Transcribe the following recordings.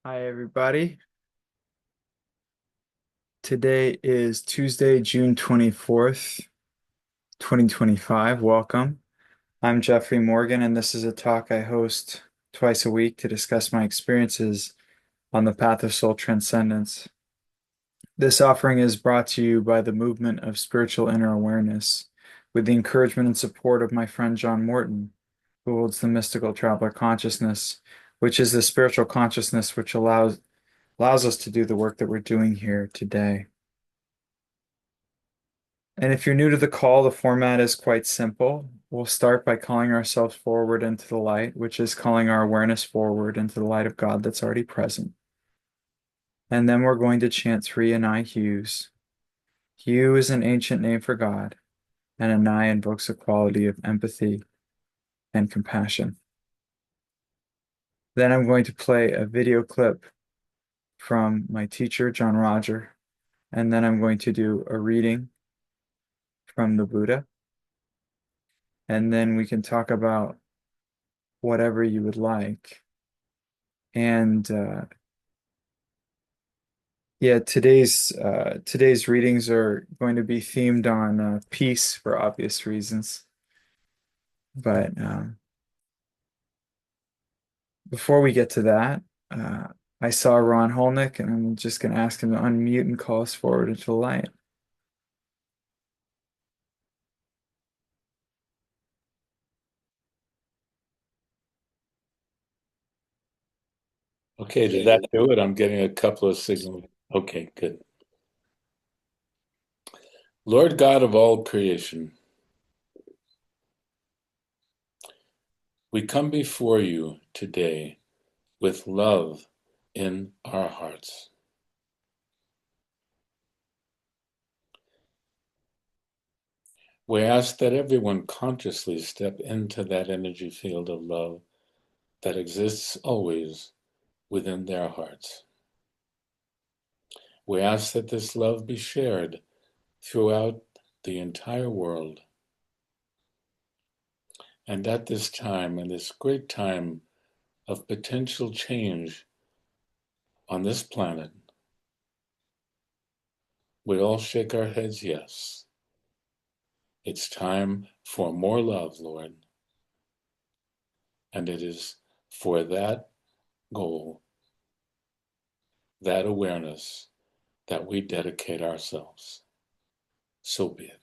Hi, everybody. Today is Tuesday, June 24th, 2025. Welcome. I'm Jeffrey Morgan, and this is a talk I host twice a week to discuss my experiences on the path of soul transcendence. This offering is brought to you by the movement of spiritual inner awareness with the encouragement and support of my friend John Morton, who holds the mystical traveler consciousness, which is the spiritual consciousness which allows us to do the work that we're doing here today. And if you're new to the call, the format is quite simple. We'll start by calling ourselves forward into the light, which is calling our awareness forward into the light of God that's already present. And then we're going to chant three Anai hues. Hue is an ancient name for God, and Anai invokes a quality of empathy and compassion. Then I'm going to play a video clip from my teacher, John Roger, and then I'm going to do a reading from the Buddha. And then we can talk about whatever you would like. And yeah, today's readings are going to be themed on peace for obvious reasons. But before we get to that, I saw Ron Holnick, and I'm just going to ask him to unmute and call us forward into the light. Okay, did that do it? I'm getting a couple of signals. Okay, good. Lord God of all creation, we come before you today with love in our hearts. We ask that everyone consciously step into that energy field of love that exists always within their hearts. We ask that this love be shared throughout the entire world. And at this time, in this great time of potential change on this planet, we all shake our heads yes. It's time for more love, Lord. And it is for that goal, that awareness, that we dedicate ourselves. So be it.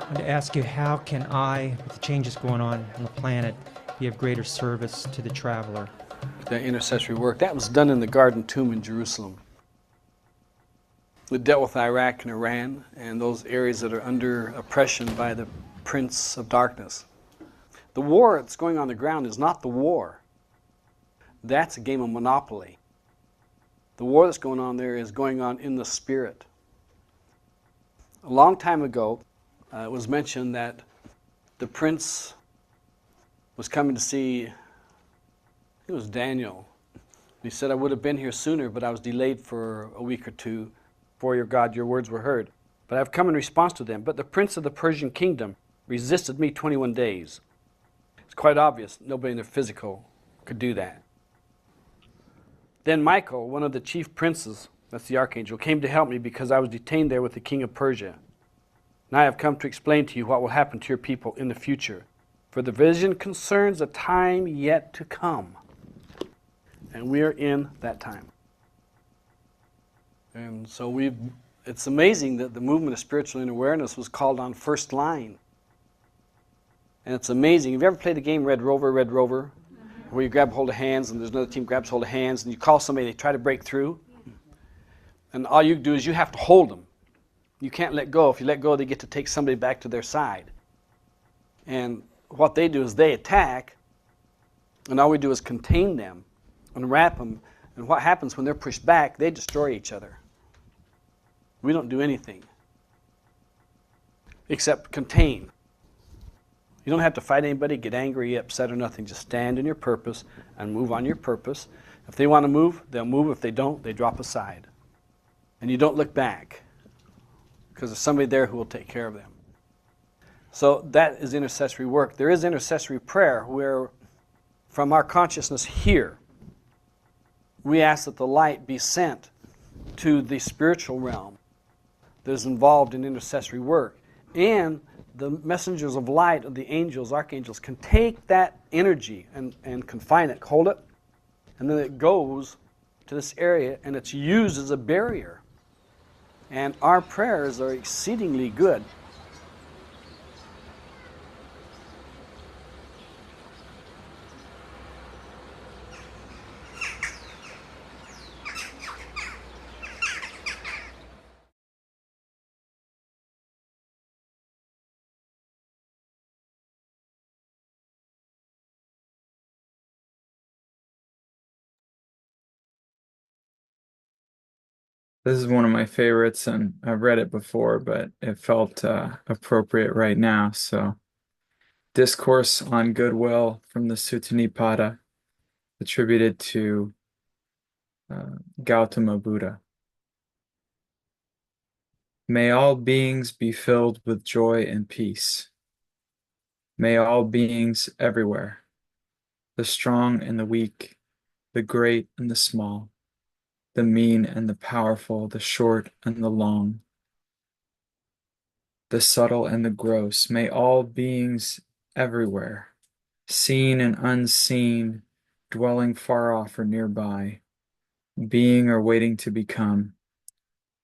I want to ask you, how can I, with the changes going on the planet, be of greater service to the traveler? The intercessory work, that was done in the Garden Tomb in Jerusalem. It dealt with Iraq and Iran and those areas that are under oppression by the Prince of Darkness. The war that's going on the ground is not the war. That's a game of Monopoly. The war that's going on there is going on in the spirit. A long time ago, it was mentioned that the prince was coming to see, I think it was Daniel, He said, I would have been here sooner, but I was delayed for a week or two. For your God, your words were heard. But I have come in response to them. But the prince of the Persian kingdom resisted me 21 days. It's quite obvious nobody in their physical could do that. Then Michael, one of the chief princes, that's the archangel, came to help me because I was detained there with the king of Persia. And I have come to explain to you what will happen to your people in the future. For the vision concerns a time yet to come. And we are in that time. And so it's amazing that the movement of spiritual inner awareness was called on first line. And it's amazing. Have you ever played the game Red Rover, Red Rover? Where you grab hold of hands and there's another team grabs hold of hands and you call somebody, they try to break through. And all you do is you have to hold them. You can't let go. If you let go, they get to take somebody back to their side. And what they do is they attack, and all we do is contain them and wrap them. And what happens when they're pushed back, they destroy each other. We don't do anything except contain. You don't have to fight anybody, get angry, upset, or nothing. Just stand in your purpose and move on your purpose. If they want to move, they'll move. If they don't, they drop aside. And you don't look back because there's somebody there who will take care of them. So that is intercessory work. There is intercessory prayer where from our consciousness here, we ask that the light be sent to the spiritual realm that is involved in intercessory work. And the messengers of light, of the angels, archangels, can take that energy and confine it, hold it, and then it goes to this area and it's used as a barrier. And our prayers are exceedingly good. This is one of my favorites, and I've read it before, but it felt appropriate right now. So, Discourse on Goodwill from the Sutta Nipata, attributed to Gautama Buddha. May all beings be filled with joy and peace. May all beings everywhere, the strong and the weak, the great and the small, the mean and the powerful, the short and the long, the subtle and the gross, may all beings everywhere, seen and unseen, dwelling far off or nearby, being or waiting to become,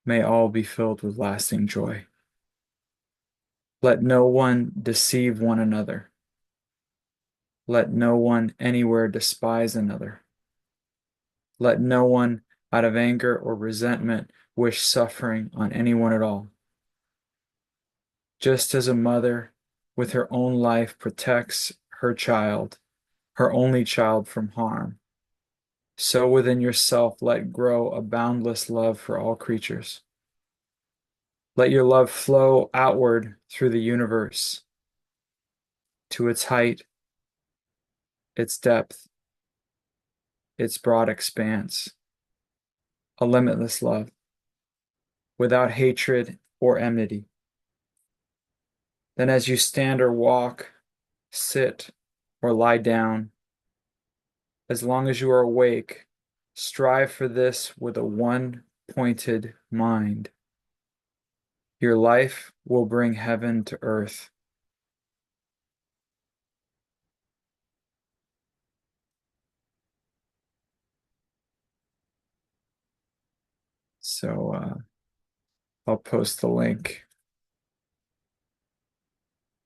may all be filled with lasting joy. Let no one deceive one another. Let no one anywhere despise another. Let no one, out of anger or resentment, wish suffering on anyone at all. Just as a mother with her own life protects her child, her only child, from harm, so within yourself let grow a boundless love for all creatures. Let your love flow outward through the universe to its height, its depth, its broad expanse, a limitless love, without hatred or enmity. Then as you stand or walk, sit or lie down, as long as you are awake, strive for this with a one-pointed mind. Your life will bring heaven to earth. So I'll post the link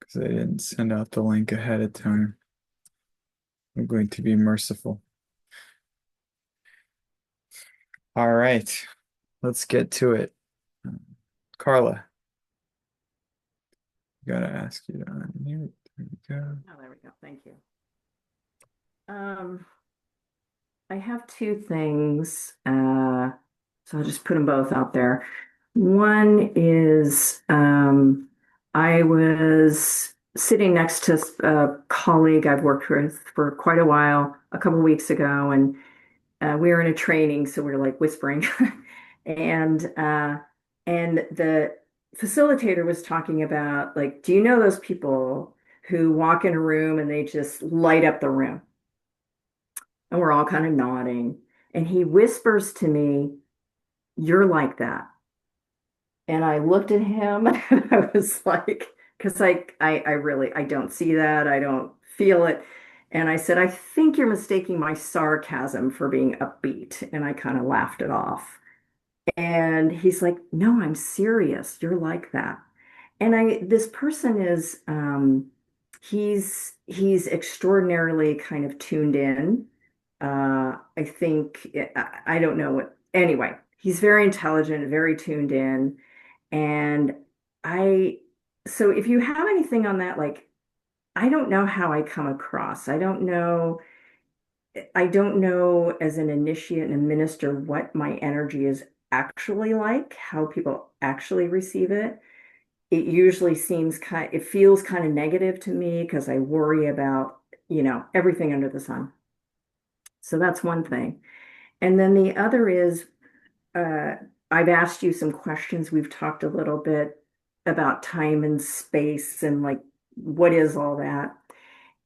because I didn't send out the link ahead of time. I'm going to be merciful. All right, let's get to it. Carla, gotta ask you to unmute. There we go. Oh, there we go. Thank you. I have two things, so I'll just put them both out there. One is I was sitting next to a colleague I've worked with for quite a while a couple of weeks ago, and we were in a training, so we were like whispering. And and the facilitator was talking about like, do you know those people who walk in a room and they just light up the room? And we're all kind of nodding. And he whispers to me, "You're like that." And I looked at him and I was like, because I really I don't see that. I don't feel it. And I said, I think you're mistaking my sarcasm for being upbeat. And I kind of laughed it off. And he's like, no, I'm serious. You're like that. And this person is, he's extraordinarily kind of tuned in. I think, I don't know what, anyway, he's very intelligent, very tuned in. And I, so if you have anything on that, like, I don't know how I come across. I don't know as an initiate and a minister what my energy is actually like, how people actually receive it. It usually it feels kind of negative to me because I worry about, everything under the sun. So that's one thing. And then the other is, uh, I've asked you some questions. We've talked a little bit about time and space and like, what is all that?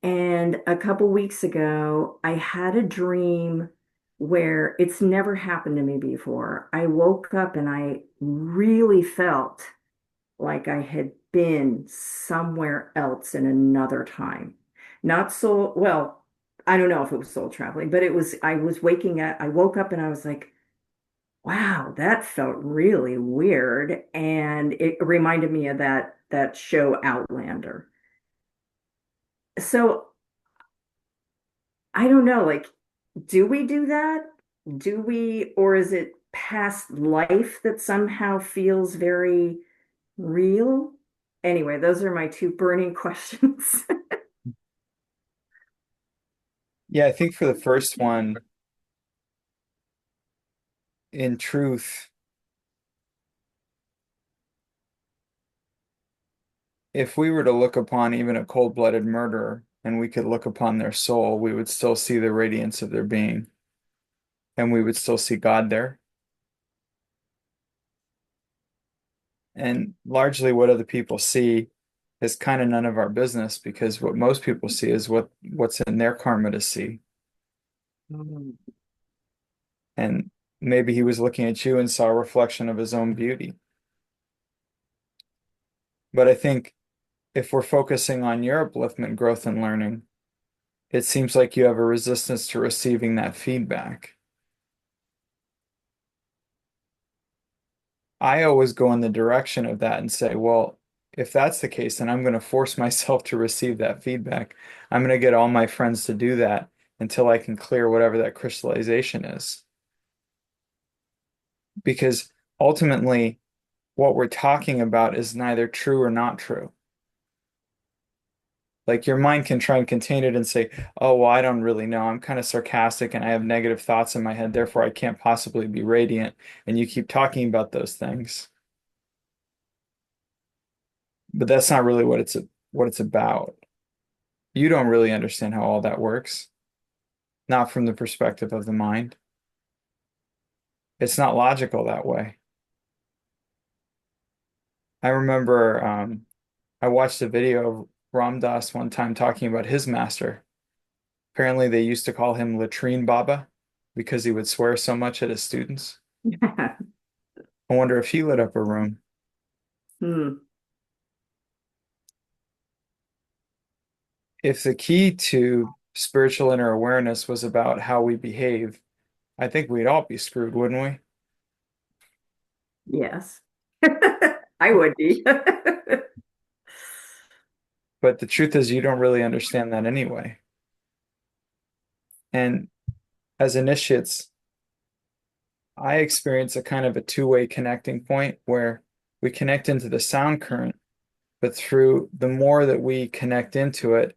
And a couple weeks ago, I had a dream where it's never happened to me before. I woke up and I really felt like I had been somewhere else in another time. Not soul, well, I don't know if it was soul traveling, but I was waking up, I woke up and I was like, wow, that felt really weird. And it reminded me of that show Outlander. So I don't know, like, do we do that? Do we, or is it past life that somehow feels very real? Anyway, those are my two burning questions. Yeah, I think for the first one, in truth, if we were to look upon even a cold-blooded murderer and we could look upon their soul, we would still see the radiance of their being and we would still see God there. And largely what other people see is kind of none of our business because what most people see is what's in their karma to see. Mm. And maybe he was looking at you and saw a reflection of his own beauty. But I think if we're focusing on your upliftment, growth, and learning, it seems like you have a resistance to receiving that feedback. I always go in the direction of that and say, well, if that's the case, then I'm going to force myself to receive that feedback. I'm going to get all my friends to do that until I can clear whatever that crystallization is. Because ultimately, what we're talking about is neither true or not true. Like your mind can try and contain it and say, oh, well, I don't really know. I'm kind of sarcastic and I have negative thoughts in my head. Therefore, I can't possibly be radiant. And you keep talking about those things. But that's not really what it's about. You don't really understand how all that works, not from the perspective of the mind. It's not logical that way. I remember I watched a video of Ram Dass one time talking about his master. Apparently, they used to call him Latrine Baba because he would swear so much at his students. I wonder if he lit up a room. Hmm. If the key to spiritual inner awareness was about how we behave, I think we'd all be screwed, wouldn't Yes. I we? would be. But the truth is, you don't really understand that anyway. And as initiates, I experience a kind of a two-way connecting point where we connect into the sound current, but through the more that we connect into it,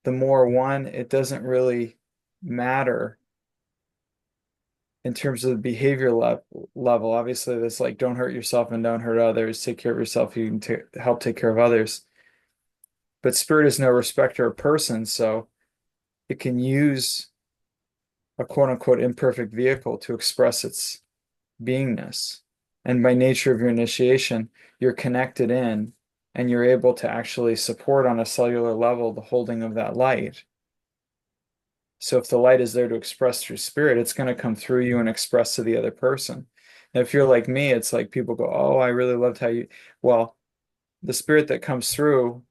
the more one, it doesn't really matter in terms of the behavior level. Obviously, that's like don't hurt yourself and don't hurt others. Take care of yourself. You can help take care of others. But spirit is no respecter of persons, so it can use a quote unquote imperfect vehicle to express its beingness. And by nature of your initiation, you're connected in and you're able to actually support on a cellular level the holding of that light. So if the light is there to express through spirit, it's going to come through you and express to the other person. And if you're like me, it's like people go, "Oh, I really loved how you," well, the spirit that comes through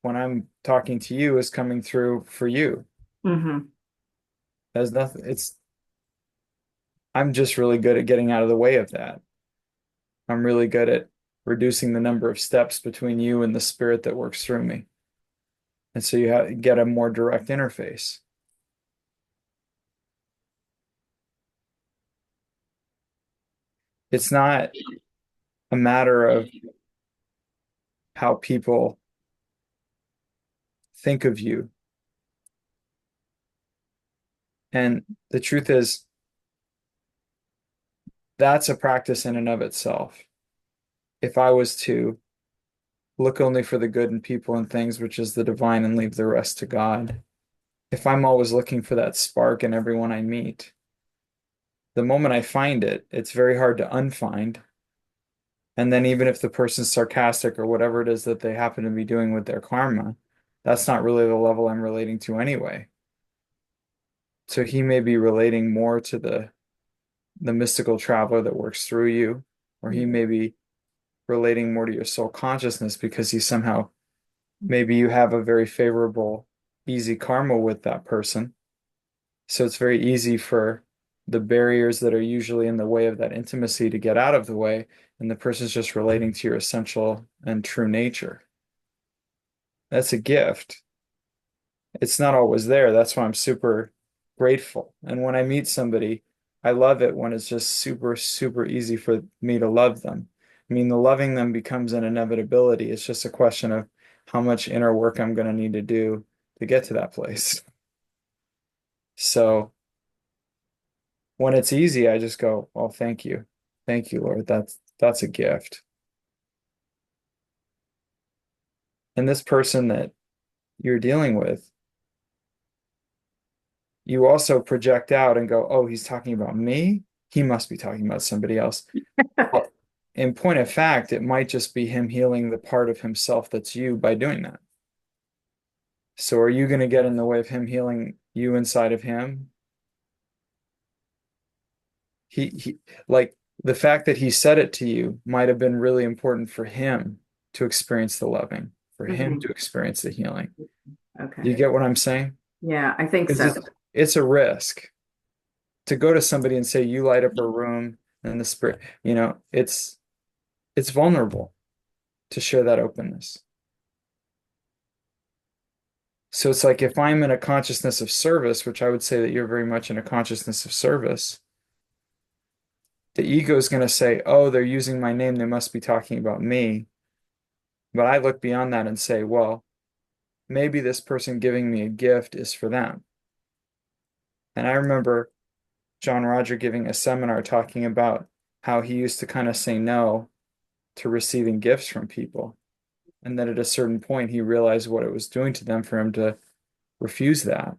when I'm talking to you is coming through for you. Mm-hmm. There's nothing, I'm just really good at getting out of the way of that. I'm really good at reducing the number of steps between you and the spirit that works through me. And so get a more direct interface. It's not a matter of how people think of you. And the truth is, that's a practice in and of itself. If I was to look only for the good in people and things, which is the divine, and leave the rest to God, if I'm always looking for that spark in everyone I meet, the moment I find it, it's very hard to unfind. And then even if the person's sarcastic or whatever it is that they happen to be doing with their karma, that's not really the level I'm relating to anyway. So he may be relating more to the mystical traveler that works through you, or he may be relating more to your soul consciousness because he somehow, maybe you have a very favorable, easy karma with that person. So it's very easy for the barriers that are usually in the way of that intimacy to get out of the way, and the person's just relating to your essential and true nature. That's a gift. It's not always there. That's why I'm super grateful. And when I meet somebody, I love it when it's just super, super easy for me to love them. I mean, the loving them becomes an inevitability. It's just a question of how much inner work I'm going to need to do to get to that place. So when it's easy, I just go, "Oh, thank you. Thank you, Lord. That's a gift." And this person that you're dealing with, you also project out and go, "Oh, he's talking about me. He must be talking about somebody else." Well, in point of fact, it might just be him healing the part of himself that's you by doing that. So are you going to get in the way of him healing you inside of him? He like the fact that he said it to you might have been really important for him to experience the loving, for him Mm-hmm. to experience the healing. Do you Okay. get what I'm saying? Yeah, I think Because so. it's a risk to go to somebody and say you light up a room and the spirit, it's vulnerable to share that openness. So it's like if I'm in a consciousness of service, which I would say that you're very much in a consciousness of service, the ego is going to say, "Oh, they're using my name. They must be talking about me." But I look beyond that and say, "Well, maybe this person giving me a gift is for them." And I remember John Roger giving a seminar talking about how he used to kind of say no to receiving gifts from people. And then at a certain point, he realized what it was doing to them for him to refuse that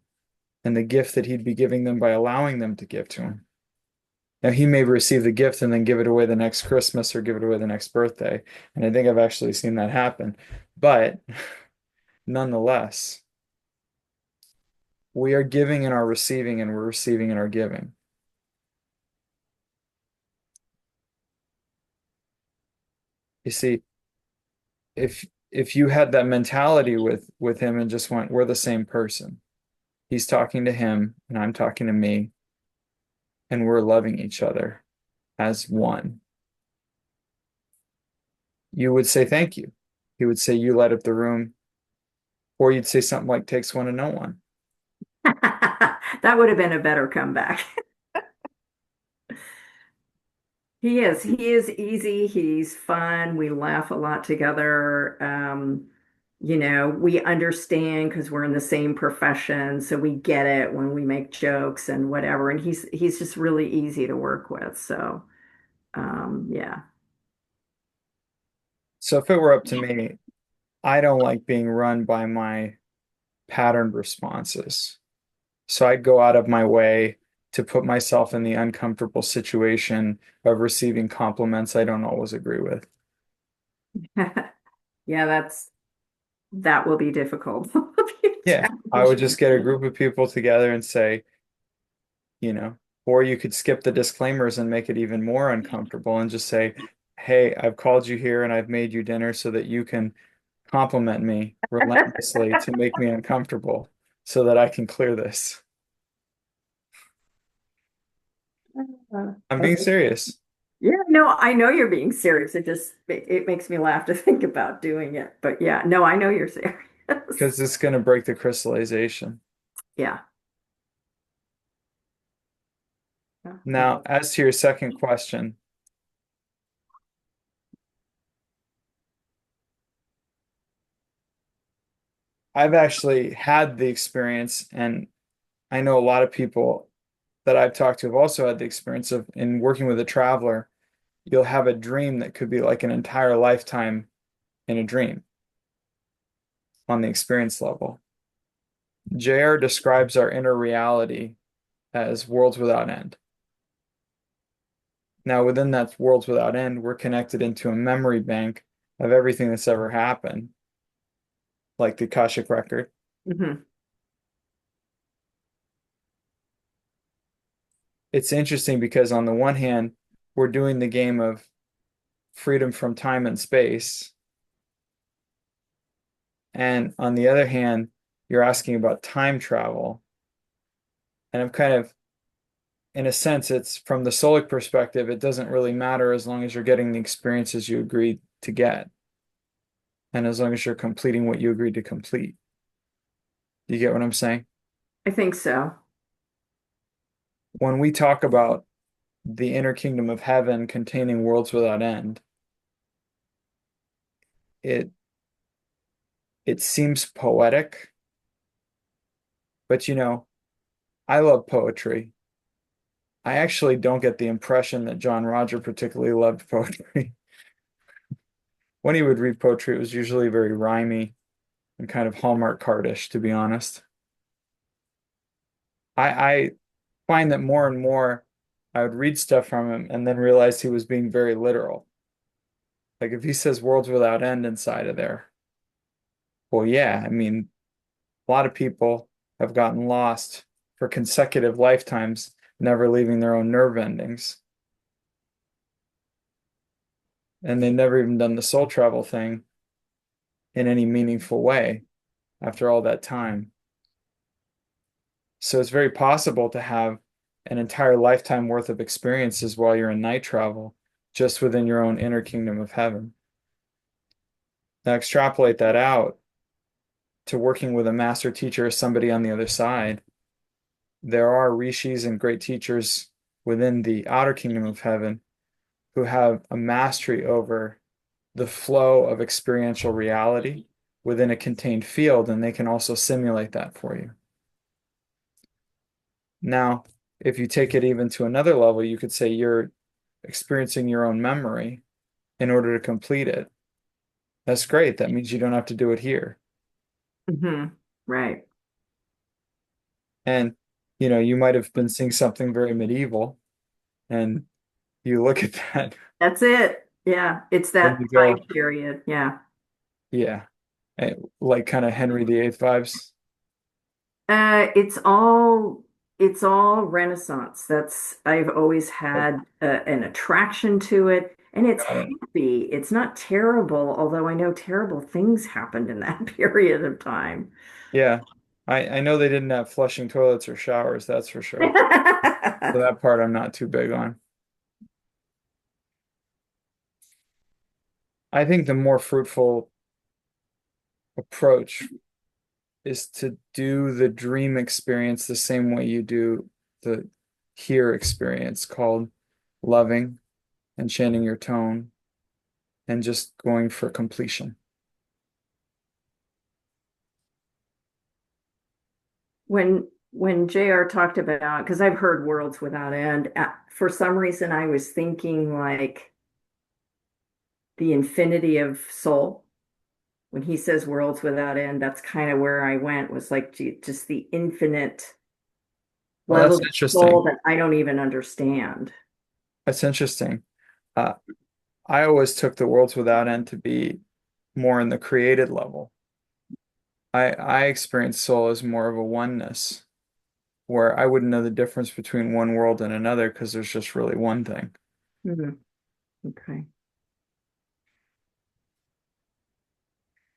and the gift that he'd be giving them by allowing them to give to him. Now, he may receive the gift and then give it away the next Christmas or give it away the next birthday. And I think I've actually seen that happen. But nonetheless, we are giving in our receiving and we're receiving in our giving. You see, if you had that mentality with him and just went, "We're the same person. He's talking to him and I'm talking to me, and we're loving each other as one," you would say thank you. He would say you light up the room, or you'd say something like takes one to know one. That would have been a better comeback. He is. He is easy. He's fun. We laugh a lot together. We understand because we're in the same profession, so we get it when we make jokes and whatever. And he's just really easy to work with. So, yeah. So if it were up to me, I don't like being run by my patterned responses. So I'd go out of my way to put myself in the uncomfortable situation of receiving compliments I don't always agree with. Yeah, that will be difficult. Will be a Yeah, I would challenge. just get a group of people together and say, you know, or you could skip the disclaimers and make it even more uncomfortable and just say, hey, I've called you here and I've made you dinner so that you can compliment me relentlessly to make me uncomfortable so that I can clear this. I'm being Okay. serious Yeah, no, I know you're being serious. It makes me laugh to think about doing it. But yeah, no, I know you're serious. because it's going to break the crystallization. Yeah. Now, as to your second question, I've actually had the experience, and I know a lot of people that I've talked to have also had the experience of in working with a traveler, you'll have a dream that could be like an entire lifetime in a dream on the experience level. JR describes our inner reality as worlds without end. Now, within that worlds without end, we're connected into a memory bank of everything that's ever happened, like the Akashic record. Hmm. It's interesting because on the one hand, we're doing the game of freedom from time and space. And on the other hand, you're asking about time travel. And I'm kind of, in a sense, it's from the soulic perspective, it doesn't really matter as long as you're getting the experiences you agreed to get. And as long as you're completing what you agreed to complete. Do you get what I'm saying? I think so. When we talk about the inner kingdom of heaven containing worlds without end, it it seems poetic, but I love poetry. I actually don't get the impression that John Roger particularly loved poetry. When he would read poetry, it was usually very rhymey and kind of Hallmark cardish, to be honest. I find that more and more I would read stuff from him and then realize he was being very literal. Like if he says worlds without end inside of there, well, yeah, I mean, a lot of people have gotten lost for consecutive lifetimes, never leaving their own nerve endings. And they've never even done the soul travel thing in any meaningful way after all that time. So it's very possible to have an entire lifetime worth of experiences while you're in night travel, just within your own inner kingdom of heaven. Now extrapolate that out to working with a master teacher or somebody on the other side. There are rishis and great teachers within the outer kingdom of heaven who have a mastery over the flow of experiential reality within a contained field, and they can also simulate that for you. Now, if you take it even to another level, you could say you're experiencing your own memory in order to complete it. That's great. That means you don't have to do it here. Hmm. Right. And, you might have been seeing something very medieval, and you look at that That's it. Yeah. It's and that you time go, period. Yeah. yeah, like kind of Henry VIII vibes. It's all Renaissance. I've always had an attraction to it, and it's Got it. happy. It's not terrible, although I know terrible things happened in that period of time. Yeah. I know they didn't have flushing toilets or showers, that's for sure. So that part I'm not too big on. I think the more fruitful approach is to do the dream experience the same way you do the here experience, called loving and chanting your tone and just going for completion. When JR talked about, because I've heard worlds without end, for some reason I was thinking like the infinity of soul. When he says worlds without end, that's kind of where I went, was like just the infinite Well, that's levels of soul interesting. that I don't even understand. That's interesting. Uh, I always took the worlds without end to be more in the created level. I experience soul as more of a oneness, where I wouldn't know the difference between one world and another because there's just really one thing. Mhm. Okay.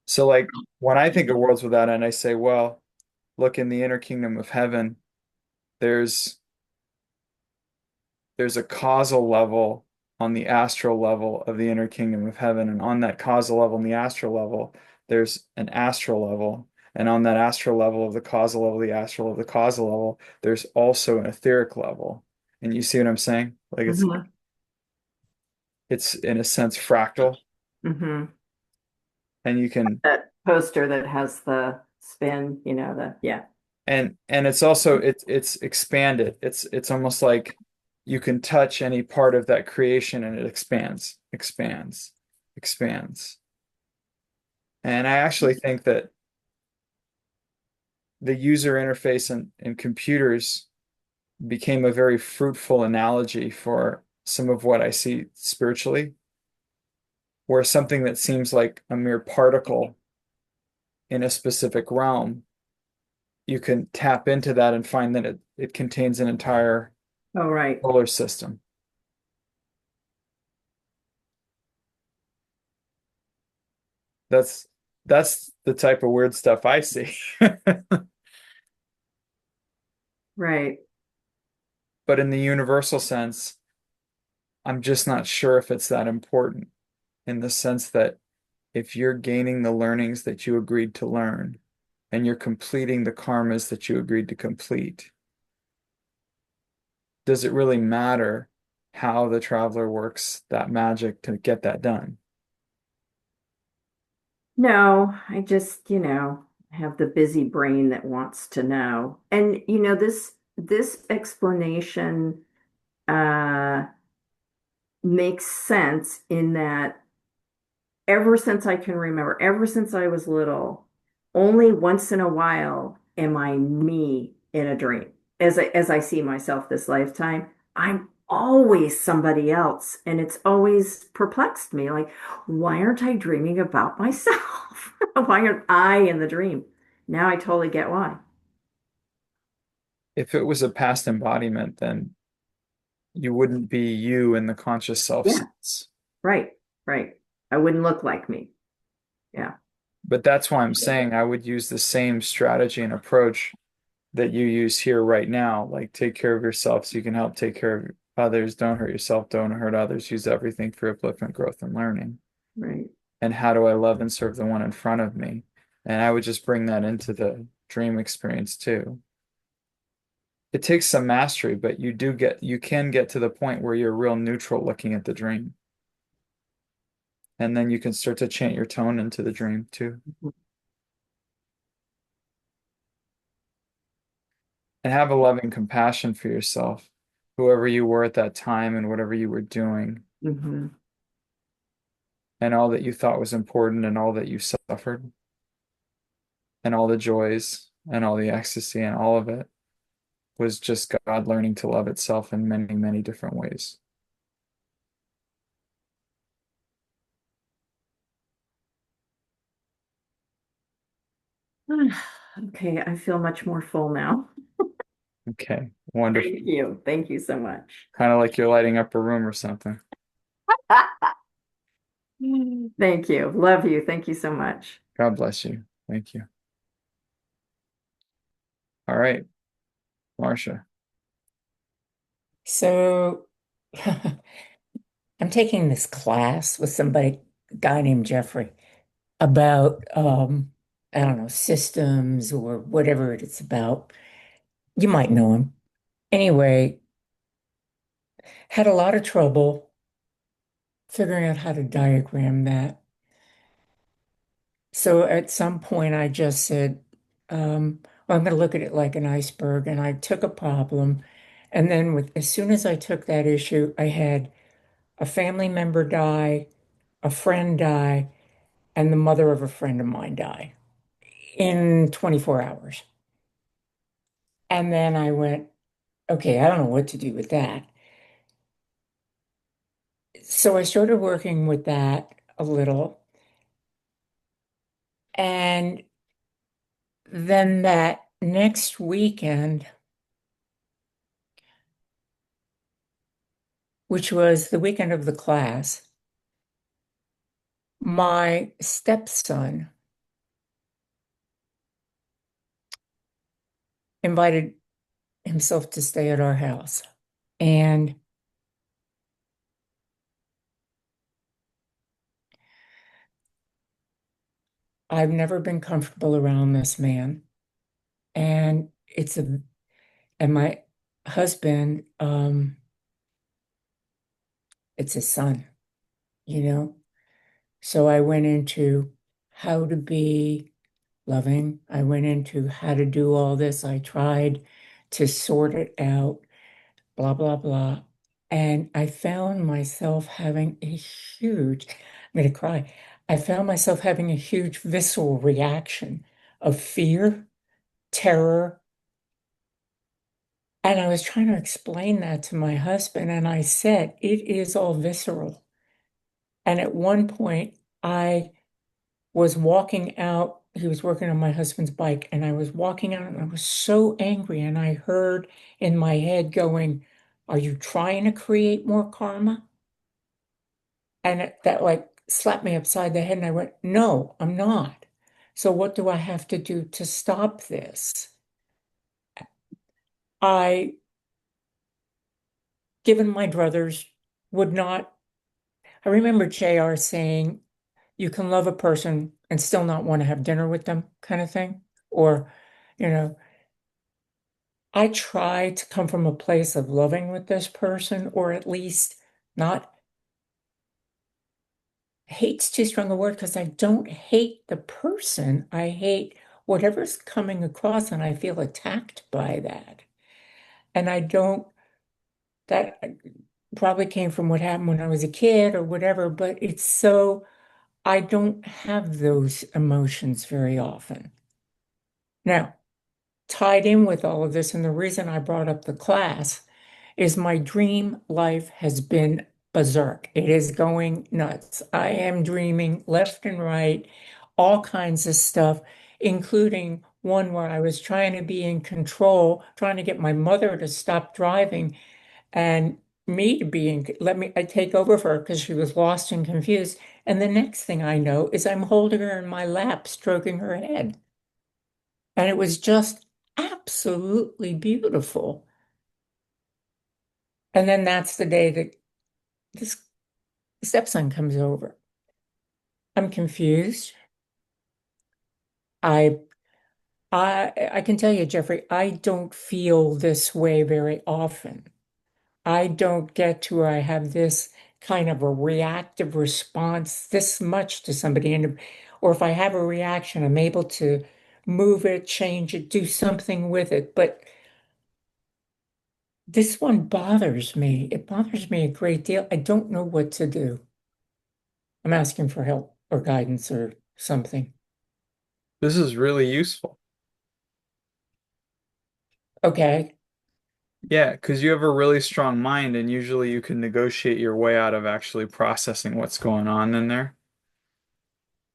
So, like, when I think of worlds without end, I say, well, look in the inner kingdom of heaven, there's there's a causal level on the astral level of the inner kingdom of heaven. And on that causal level and the astral level, there's an astral level. And on that astral level of the causal level, the astral of the causal level, there's also an etheric level. And you see what I'm saying? Like Hmm. it's in a sense fractal. Hmm. And you can That poster that has the spin, the yeah. and it's also it's expanded. It's almost like you can touch any part of that creation and it expands, expands, expands. And I actually think that the user interface in computers became a very fruitful analogy for some of what I see spiritually, where something that seems like a mere particle in a specific realm, you can tap into that and find that it contains an entire Oh, right. solar system. That's that's the type of weird stuff I see. Right. But in the universal sense, I'm just not sure if it's that important in the sense that if you're gaining the learnings that you agreed to learn and you're completing the karmas that you agreed to complete, does it really matter how the traveler works that magic to get that done? No, I just, have the busy brain that wants to know. And this explanation uh makes sense in that ever since I can remember, ever since I was little, only once in a while am I me in a dream. As I see myself this lifetime, I'm always somebody else. And it's always perplexed me. Like, why aren't I dreaming about myself? Why aren't I in the dream? Now I totally get why. If it was a past embodiment, then you wouldn't be you in the conscious self Yeah, sense. right, right. I wouldn't look like me. Yeah, But that's why I'm saying I would use the same strategy and approach that you use here right now. Like take care of yourself so you can help take care of others. Don't hurt yourself, don't hurt others. Use everything for upliftment, growth, and learning. right. And how do I love and serve the one in front of me? And I would just bring that into the dream experience too. It takes some mastery, but you can get to the point where you're real neutral looking at the dream. And then you can start to chant your tone into the dream too. And have a loving compassion for yourself, whoever you were at that time and whatever you were doing, Hmm. and all that you thought was important and all that you suffered, and all the joys and all the ecstasy and all of it was just God learning to love itself in many, many different ways. Okay, I feel much more full now. Okay, wonderful. Thank you. Thank you so much. Kind of like you're lighting up a room or something. Thank you. Love you. Thank you so much. God bless you. Thank you. All right, Marcia. So I'm taking this class with somebody, a guy named Jeffrey, about I don't know, systems or whatever it's about. You might know him. Anyway, had a lot of trouble figuring out how to diagram that. So at some point I just said, well, I'm going to look at it like an iceberg, and I took a problem. And then as soon as I took that issue, I had a family member die, a friend die, and the mother of a friend of mine die in 24 hours. And then I went, Okay, I don't know what to do with that. So I started working with that a little. And then that next weekend, which was the weekend of the class, my stepson invited himself to stay at our house. And I've never been comfortable around this man. And and my husband, it's his son, you know? So I went into how to be loving. I went into how to do all this. I tried to sort it out, blah, blah, blah. And I found myself having a huge, I'm going to cry. I found myself having a huge visceral reaction of fear, terror. And I was trying to explain that to my husband. And I said, it is all visceral. And at one point, I was walking out. He was working on my husband's bike, and I was walking out, and I was so angry. And I heard in my head going, "Are you trying to create more karma?" And that like slapped me upside the head. And I went, "No, I'm not. So what do I have to do to stop this?" I, given my druthers, would not. I remember JR saying, "You can love a person and still not want to have dinner with them," kind of thing. Or, you know, I try to come from a place of loving with this person, or at least not hate's too strong a word because I don't hate the person. I hate whatever's coming across, and I feel attacked by that. And I don't, that probably came from what happened when I was a kid or whatever, but it's so, I don't have those emotions very often. Now, tied in with all of this, and the reason I brought up the class is my dream life has been berserk. It is going nuts. I am dreaming left and right, all kinds of stuff, including one where I was trying to be in control, trying to get my mother to stop driving and me to be in, let me, I take over for her because she was lost and confused. And the next thing I know is I'm holding her in my lap, stroking her head. And it was just absolutely beautiful. And then that's the day that this stepson comes over. I'm confused. I I can tell you, Jeffrey, I don't feel this way very often. I don't get to where I have this kind of a reactive response this much to somebody. And or if I have a reaction, I'm able to move it, change it, do something with it. But this one bothers me. It bothers me a great deal. I don't know what to do. I'm asking for help or guidance or something. This is really useful. Okay. Yeah, because you have a really strong mind, and usually you can negotiate your way out of actually processing what's going on in there.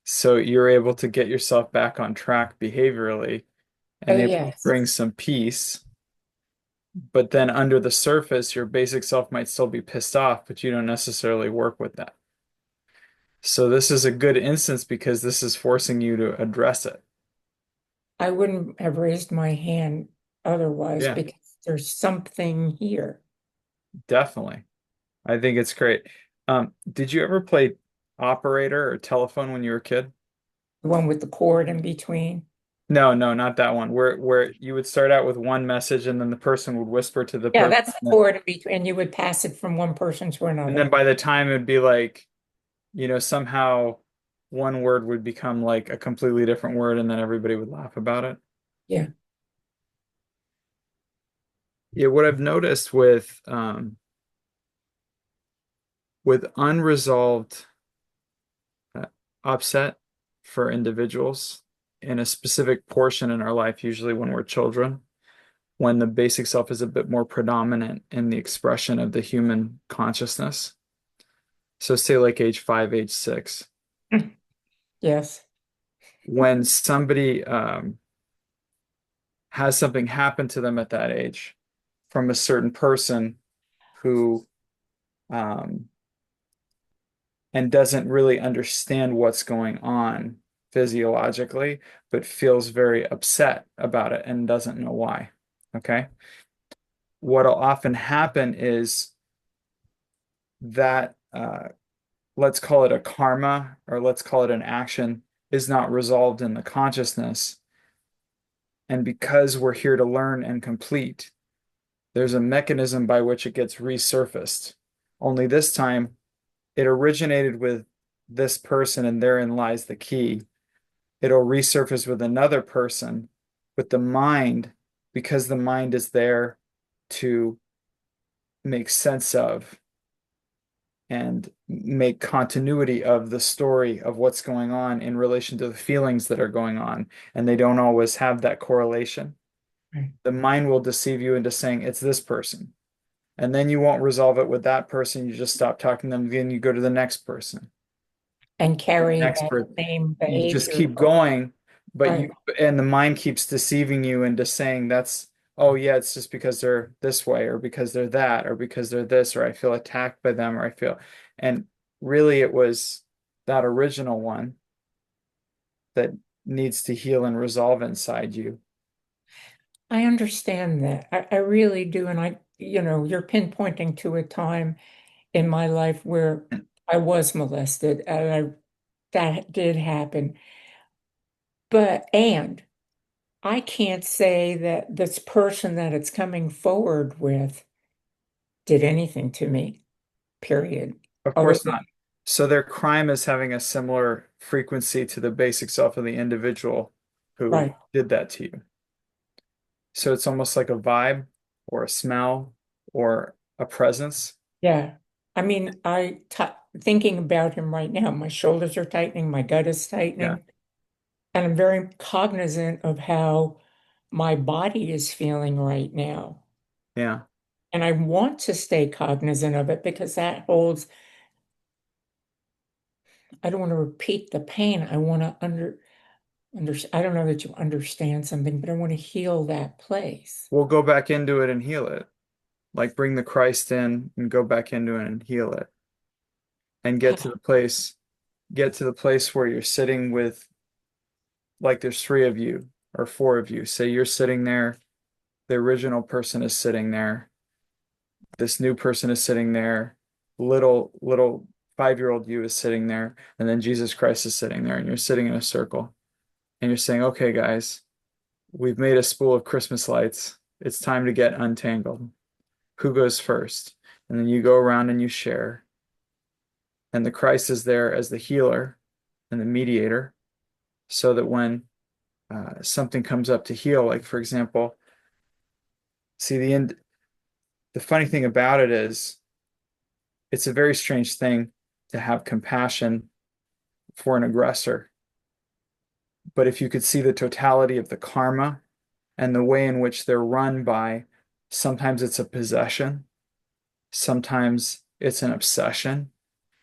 So you're able to get yourself back on track behaviorally Oh, and able to yes. bring some peace. But then under the surface, your basic self might still be pissed off, but you don't necessarily work with that. So this is a good instance because this is forcing you to address it. I wouldn't have raised my hand otherwise Yeah, because there's something here. definitely. I think it's great. Did you ever play operator or telephone when you were a kid? The one with the cord in between. No, no, not that one. Where you would start out with one message and then the person would whisper to the Yeah, person. that's the cord in between, and you would pass it from one person to And then another. by the time it would be like, somehow one word would become like a completely different word and then everybody would laugh about it. Yeah. Yeah, what I've noticed with unresolved uh, upset for individuals in a specific portion in our life, usually when we're children, when the basic self is a bit more predominant in the expression of the human consciousness. So say like age 5, age 6. Yes. When somebody has something happen to them at that age from a certain person who um, and doesn't really understand what's going on physiologically, but feels very upset about it and doesn't know why. Okay. What'll often happen is that let's call it a karma or let's call it an action is not resolved in the consciousness. And because we're here to learn and complete, there's a mechanism by which it gets resurfaced. Only this time it originated with this person, and therein lies the key. It'll resurface with another person, with the mind, because the mind is there to make sense of and make continuity of the story of what's going on in relation to the feelings that are going on. And they don't always have that correlation. Right. The mind will deceive you into saying it's this person. And then you won't resolve it with that person. You just stop talking to them. Then you go to the next person. And carry Next that person. same You just behavior. keep going, but Right. and the mind keeps deceiving you into saying that's, oh yeah, it's just because they're this way, or because they're that, or because they're this, or I feel attacked by them, or I feel, and really it was that original one that needs to heal and resolve inside you. I understand that. I really do. And you're pinpointing to a time in my life where I was molested and that did happen. And I can't say that this person that it's coming forward with did anything to me, period. Of Other course than, not. So their crime is having a similar frequency to the basic self of the individual who right. did that to you. So it's almost like a vibe or a smell or a presence. Yeah. I mean, thinking about him right now, my shoulders are tightening, my gut is Yeah. tightening, and I'm very cognizant of how my body is feeling right now. Yeah. And I want to stay cognizant of it because that holds, I don't want to repeat the pain. I want to I don't know that you understand something, but I want to heal that place. We'll go back into it and heal it. Like bring the Christ in and go back into it and heal it. And get to the place where you're sitting with, like there's three of you or four of you. Say you're sitting there, the original person is sitting there, this new person is sitting there, little 5-year-old you is sitting there, and then Jesus Christ is sitting there, and you're sitting in a circle. And you're saying, okay, guys, we've made a spool of Christmas lights. It's time to get untangled. Who goes first? And then you go around and you share. And the Christ is there as the healer and the mediator, so that when something comes up to heal, like for example, see the funny thing about it is it's a very strange thing to have compassion for an aggressor. But if you could see the totality of the karma and the way in which they're run by, sometimes it's a possession, sometimes it's an obsession,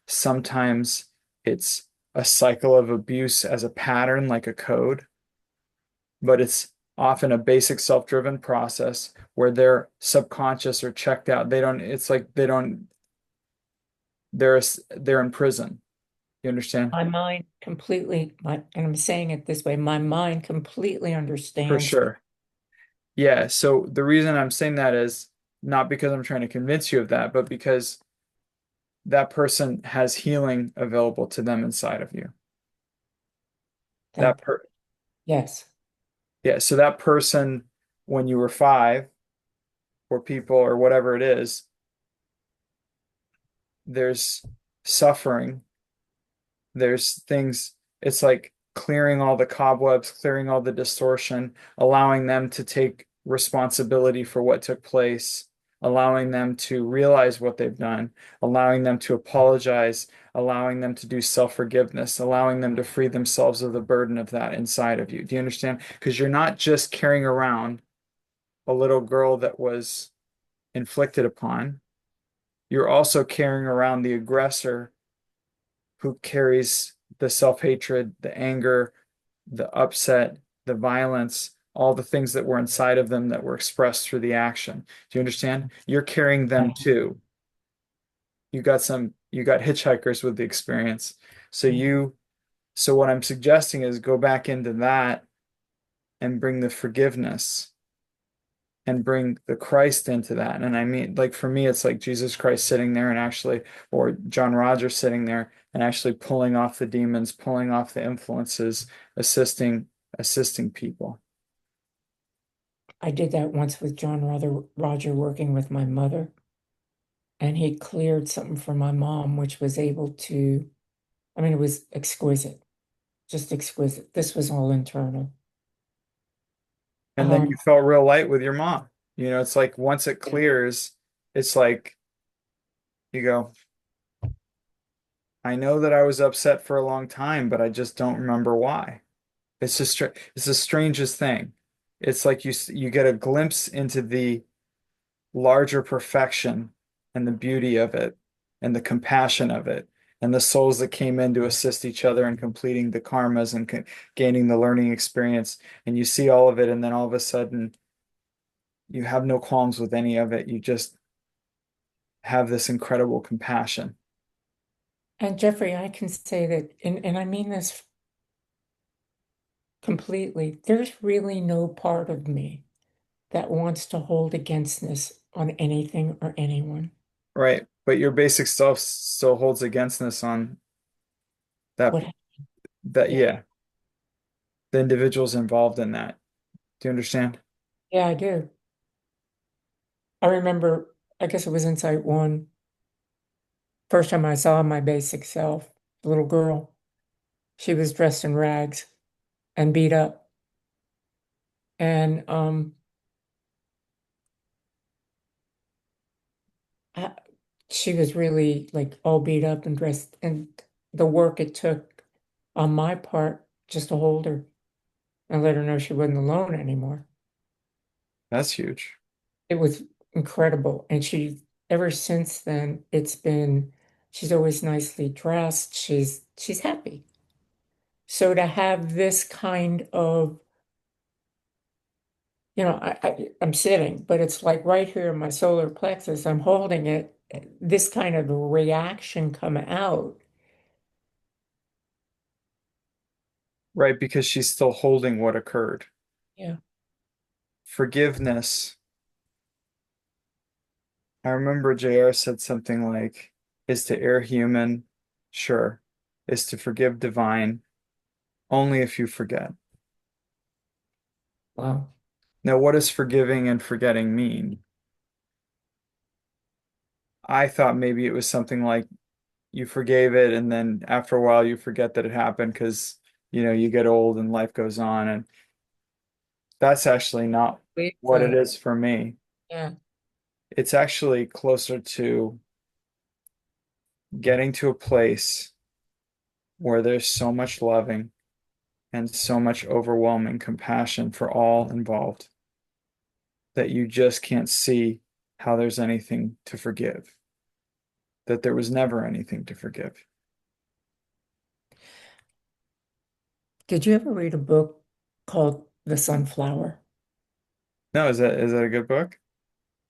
sometimes it's a cycle of abuse as a pattern, like a code, but it's often a basic self-driven process where their subconscious or checked out. They don't, it's like they don't, they're in prison. You understand? My mind completely, and I'm saying it this way, my mind completely For understands. sure. Yeah. So the reason I'm saying that is not because I'm trying to convince you of that, but because that person has healing available to them inside of you. That Thank you. per Yes. Yeah, so that person when you were 5 or people or whatever it is, there's suffering, there's things, it's like clearing all the cobwebs, clearing all the distortion, allowing them to take responsibility for what took place, allowing them to realize what they've done, allowing them to apologize, allowing them to do self-forgiveness, allowing them to free themselves of the burden of that inside of you. Do you understand? Because you're not just carrying around a little girl that was inflicted upon. You're also carrying around the aggressor who carries the self-hatred, the anger, the upset, the violence, all the things that were inside of them that were expressed through the action. Do you understand? You're carrying them too. You got hitchhikers with the experience. So what I'm suggesting is go back into that and bring the forgiveness and bring the Christ into that. And I mean, like for me, it's like Jesus Christ sitting there and actually, or John Roger sitting there and actually pulling off the demons, pulling off the influences, assisting people. I did that once with Roger working with my mother, and he cleared something for my mom, which was able to, I mean, it was exquisite, just exquisite. This was all internal. And then you Um, felt real light with your mom. You know, it's like once it clears, it's like you go, I know that I was upset for a long time, but I just don't remember why. It's the strangest thing. It's like you get a glimpse into the larger perfection and the beauty of it and the compassion of it and the souls that came in to assist each other in completing the karmas and gaining the learning experience. And you see all of it, and then all of a sudden you have no qualms with any of it. You just have this incredible compassion. and Jeffrey, I can say that, and I mean this completely, there's really no part of me that wants to hold againstness on anything or anyone. Right. But your basic self still holds againstness on that, What, yeah, yeah, the individuals involved in that. Do you understand? yeah, I do. I remember, I guess it was Insight One, first time I saw my basic self, the little girl. She was dressed in rags and beat up. And I, she was really like all beat up and dressed, and the work it took on my part just to hold her and let her know she wasn't alone anymore. That's huge. It was incredible. And ever since then, she's always nicely dressed. She's happy. So to have this kind of, I'm sitting, but it's like right here in my solar plexus, I'm holding it, this kind of a reaction come out. Right, because she's still holding what occurred. Yeah. Forgiveness. I remember JR said something like, is to err human, sure. Is to forgive divine, only if you forget. Wow. Now, what does forgiving and forgetting mean? I thought maybe it was something like you forgave it, and then after a while you forget that it happened because, you get old and life goes on. And that's actually not Believe what it that. is for me. Yeah. It's actually closer to getting to a place where there's so much loving and so much overwhelming compassion for all involved that you just can't see how there's anything to forgive, that there was never anything to forgive. Did you ever read a book called The Sunflower? No, is that a good book?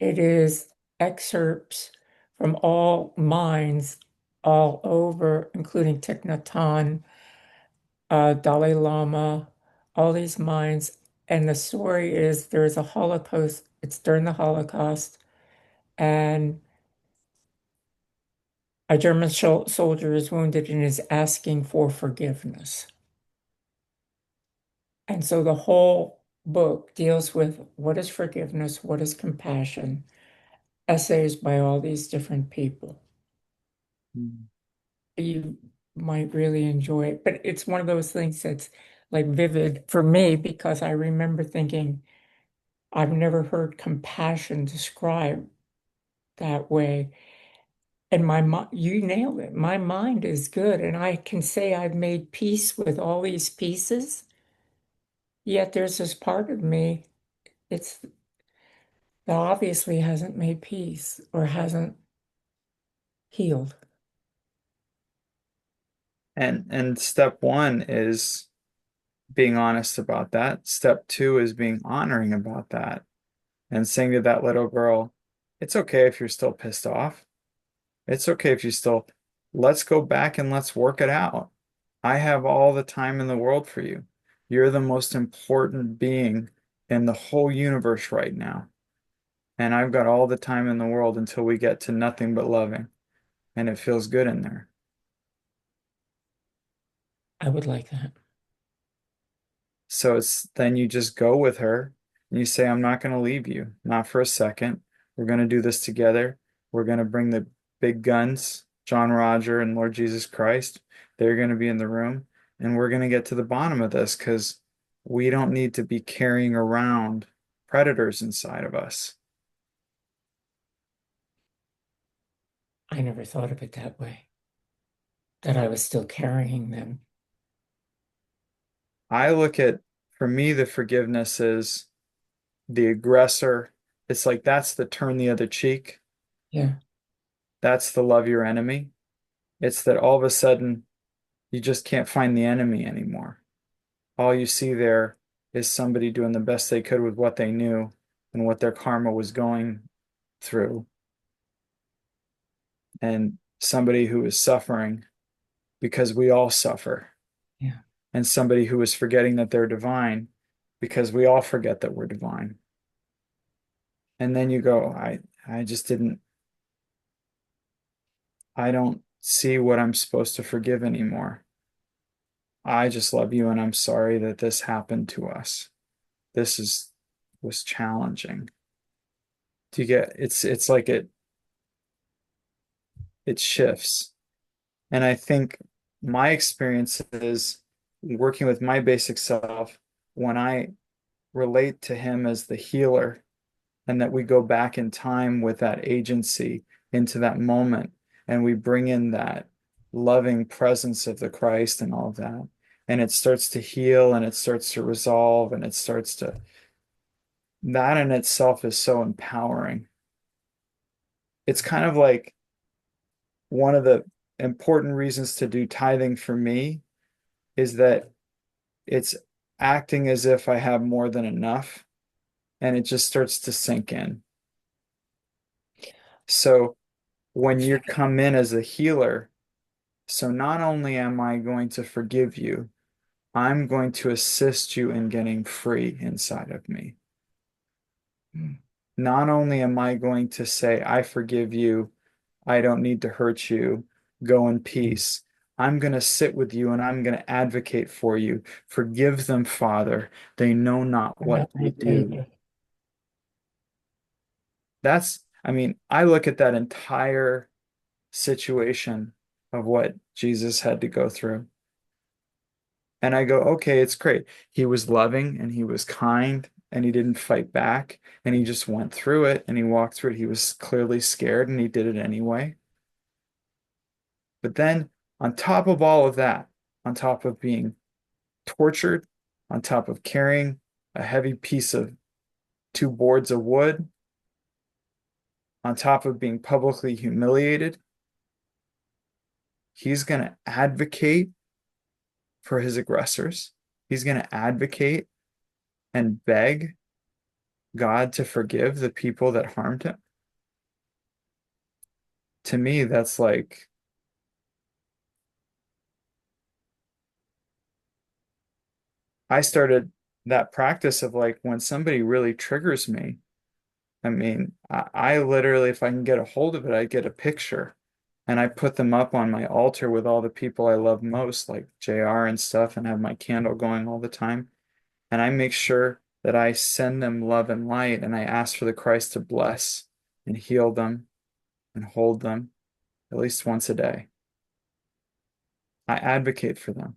It is excerpts from all minds all over, including Thich Nhat Hanh, Dalai Lama, all these minds. And the story is there's a Holocaust, it's during the Holocaust, and a German soldier is wounded and is asking for forgiveness. And so the whole book deals with what is forgiveness, what is compassion, essays by all these different people. Mm. You might really enjoy it, but it's one of those things that's like vivid for me because I remember thinking, I've never heard compassion described that way. And my mind, you nailed it. My mind is good, and I can say I've made peace with all these pieces. Yet there's this part of me. It's that obviously hasn't made peace or hasn't healed. And step one is being honest about that. Step two is being honoring about that and saying to that little girl, it's okay if you're still pissed off. It's okay if you still, let's go back and let's work it out. I have all the time in the world for you. You're the most important being in the whole universe right now. And I've got all the time in the world until we get to nothing but loving. And it feels good in there. I would like that. So it's then you just go with her and you say, I'm not going to leave you, not for a second. We're going to do this together. We're going to bring the big guns, John Roger and Lord Jesus Christ. They're going to be in the room and we're going to get to the bottom of this because we don't need to be carrying around predators inside of us. I never thought of it that way, that I was still carrying them. I look at, for me, the forgiveness is the aggressor. It's like that's the turn the other cheek. Yeah. That's the love your enemy. It's that all of a sudden you just can't find the enemy anymore. All you see there is somebody doing the best they could with what they knew and what their karma was going through, and somebody who is suffering because we all suffer, Yeah. and somebody who is forgetting that they're divine because we all forget that we're divine. And then you go, I just didn't, I don't see what I'm supposed to forgive anymore. I just love you and I'm sorry that this happened to us. This is was challenging. Do you get it's like it shifts. And I think my experience is working with my basic self when I relate to him as the healer and that we go back in time with that agency into that moment and we bring in that loving presence of the Christ and all of that. And it starts to heal and it starts to resolve and it starts to, that in itself is so empowering. It's kind of like one of the important reasons to do tithing for me is that it's acting as if I have more than enough and it just starts to sink in. So when you come in as a healer, so not only am I going to forgive you, I'm going to assist you in getting free inside of me. Not only am I going to say, I forgive you, I don't need to hurt you, go in peace. I'm going to sit with you and I'm going to advocate for you. Forgive them, Father. They know not what they do. That's, I mean, I look at that entire situation of what Jesus had to go through. And I go, okay, it's great. He was loving and he was kind and he didn't fight back and he just went through it and he walked through it. He was clearly scared and he did it anyway. But then on top of all of that, on top of being tortured, on top of carrying a heavy piece of two boards of wood, on top of being publicly humiliated, he's going to advocate for his aggressors. He's going to advocate and beg God to forgive the people that harmed him. To me, that's like, I started that practice of like when somebody really triggers me, I mean, I literally, if I can get a hold of it, I get a picture and I put them up on my altar with all the people I love most, like JR and stuff, and have my candle going all the time. And I make sure that I send them love and light and I ask for the Christ to bless and heal them and hold them at least once a day. I advocate for them.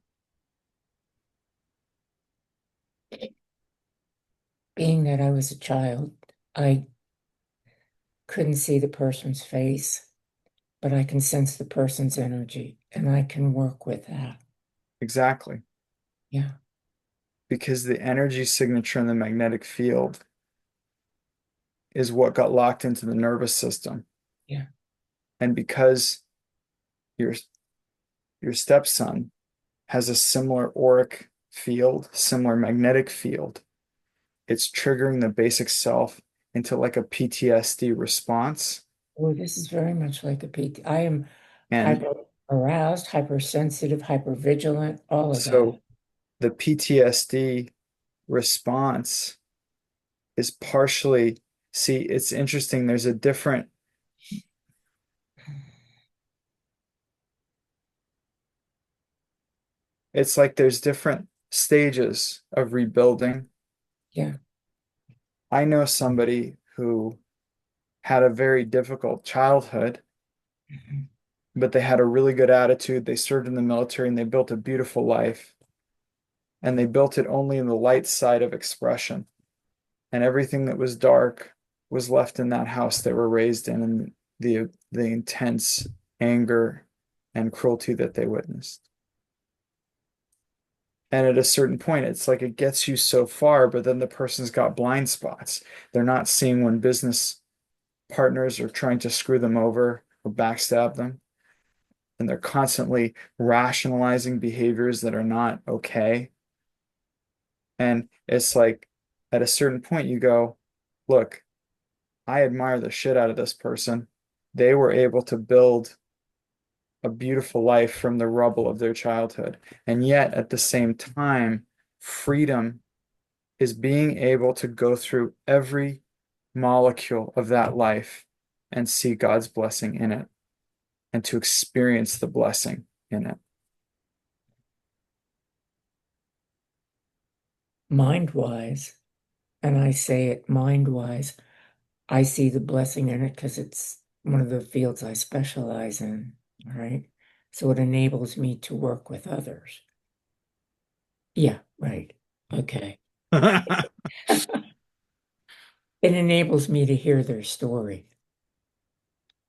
Being that I was a child, I couldn't see the person's face, but I can sense the person's energy and I can work with that. Exactly. Yeah. Because the energy signature in the magnetic field is what got locked into the nervous system. Yeah. And because your your stepson has a similar auric field, similar magnetic field, it's triggering the basic self into like a PTSD response. Oh, this is very much like a PT. I am And hyper aroused, hypersensitive, hypervigilant, all of that. so the PTSD response is partially, see, it's interesting. There's a different, it's like there's different stages of rebuilding. Yeah. I know somebody who had a very difficult childhood, Mhm. but they had a really good attitude. They served in the military and they built a beautiful life. And they built it only in the light side of expression. And everything that was dark was left in that house they were raised in, and the intense anger and cruelty that they witnessed. And at a certain point, it's like it gets you so far, but then the person's got blind spots. They're not seeing when business partners are trying to screw them over or backstab them. And they're constantly rationalizing behaviors that are not okay. And it's like at a certain point, you go, look, I admire the shit out of this person. They were able to build a beautiful life from the rubble of their childhood. And yet, at the same time, freedom is being able to go through every molecule of that life and see God's blessing in it and to experience the blessing in it. Mind-wise, and I say it mind-wise, I see the blessing in it because it's one of the fields I specialize in, right? So it enables me to work with others. Yeah, right. Okay. It enables me to hear their story.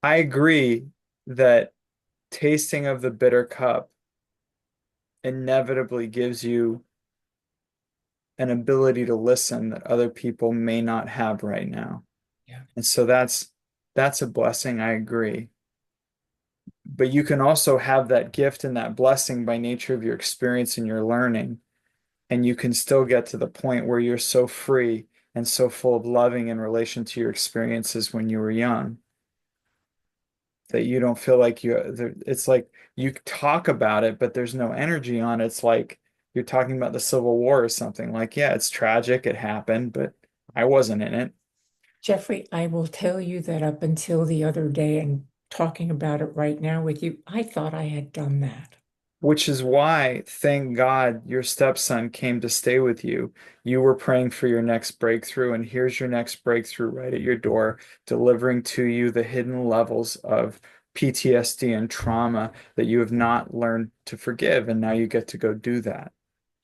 I agree that tasting of the bitter cup inevitably gives you an ability to listen that other people may not have right now. Yeah. And so that's a blessing, I agree. But you can also have that gift and that blessing by nature of your experience and your learning. And you can still get to the point where you're so free and so full of loving in relation to your experiences when you were young that you don't feel like it's like you talk about it, but there's no energy on it. It's like you're talking about the Civil War or something. Like, yeah, it's tragic, it happened, but I wasn't in it. Jeffrey, I will tell you that up until the other day and talking about it right now with you, I thought I had done that. Which is why, thank God, your stepson came to stay with you. You were praying for your next breakthrough, and here's your next breakthrough right at your door, delivering to you the hidden levels of PTSD and trauma that you have not learned to forgive, and now you get to go do that.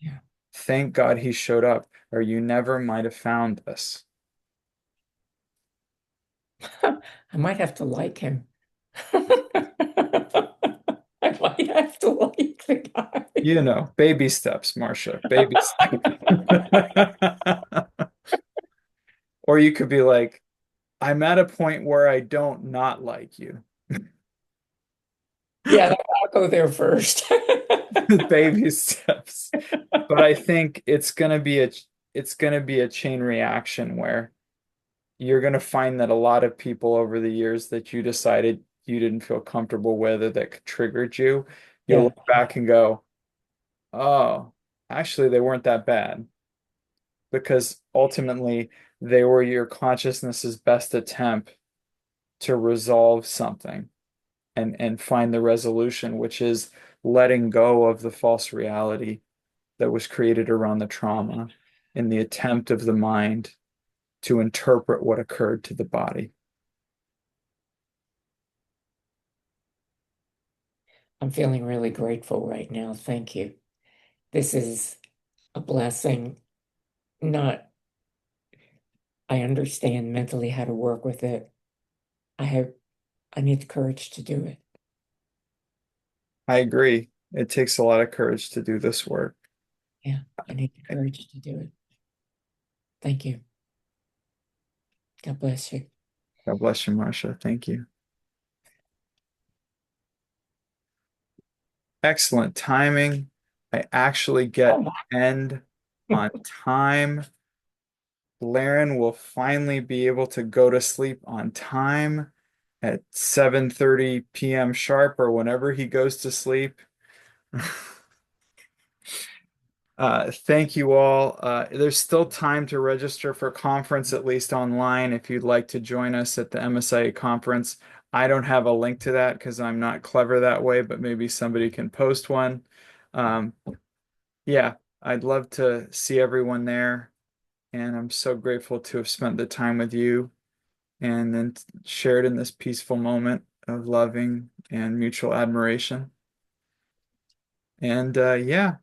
Yeah. Thank God he showed up, or you never might have found this. I might have to like him. I might have to like the guy. You know, baby steps, Marcia, baby steps. Or you could be like, I'm at a point where I don't not like you. Yeah, I'll go there first. Baby steps. But I think it's gonna be a chain reaction where you're gonna find that a lot of people over the years that you decided you didn't feel comfortable with or that triggered you, you'll Yeah. look back and go, oh, actually they weren't that bad. Because ultimately they were your consciousness's best attempt to resolve something and find the resolution, which is letting go of the false reality that was created around the trauma in the attempt of the mind to interpret what occurred to the body. I'm feeling really grateful right now. Thank you. This is a blessing. Not, I understand mentally how to work with it. I have, I need the courage to do it. I agree. It takes a lot of courage to do this work. Yeah, I need the courage to do it. Thank you. God bless you. God bless you, Marcia. Thank you. Excellent timing. I actually get Oh, end on time. Laren will finally be able to go to sleep on time at 7:30 p.m. sharp or whenever he goes to sleep. Thank you all. There's still time to register for conference, at least online, if you'd like to join us at the MSIA conference. I don't have a link to that because I'm not clever that way, but maybe somebody can post one. Um, yeah, I'd love to see everyone there. And I'm so grateful to have spent the time with you and then shared in this peaceful moment of loving and mutual admiration. And yeah.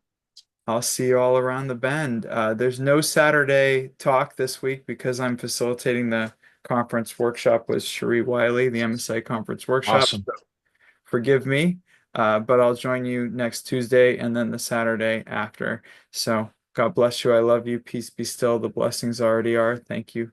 I'll see you all around the bend. There's no Saturday talk this week because I'm facilitating the conference workshop with Cherie Wiley, the MSI conference workshop. Awesome. So forgive me, but I'll join you next Tuesday and then the Saturday after. So God bless you. I love you. Peace be still. The blessings already are. Thank you.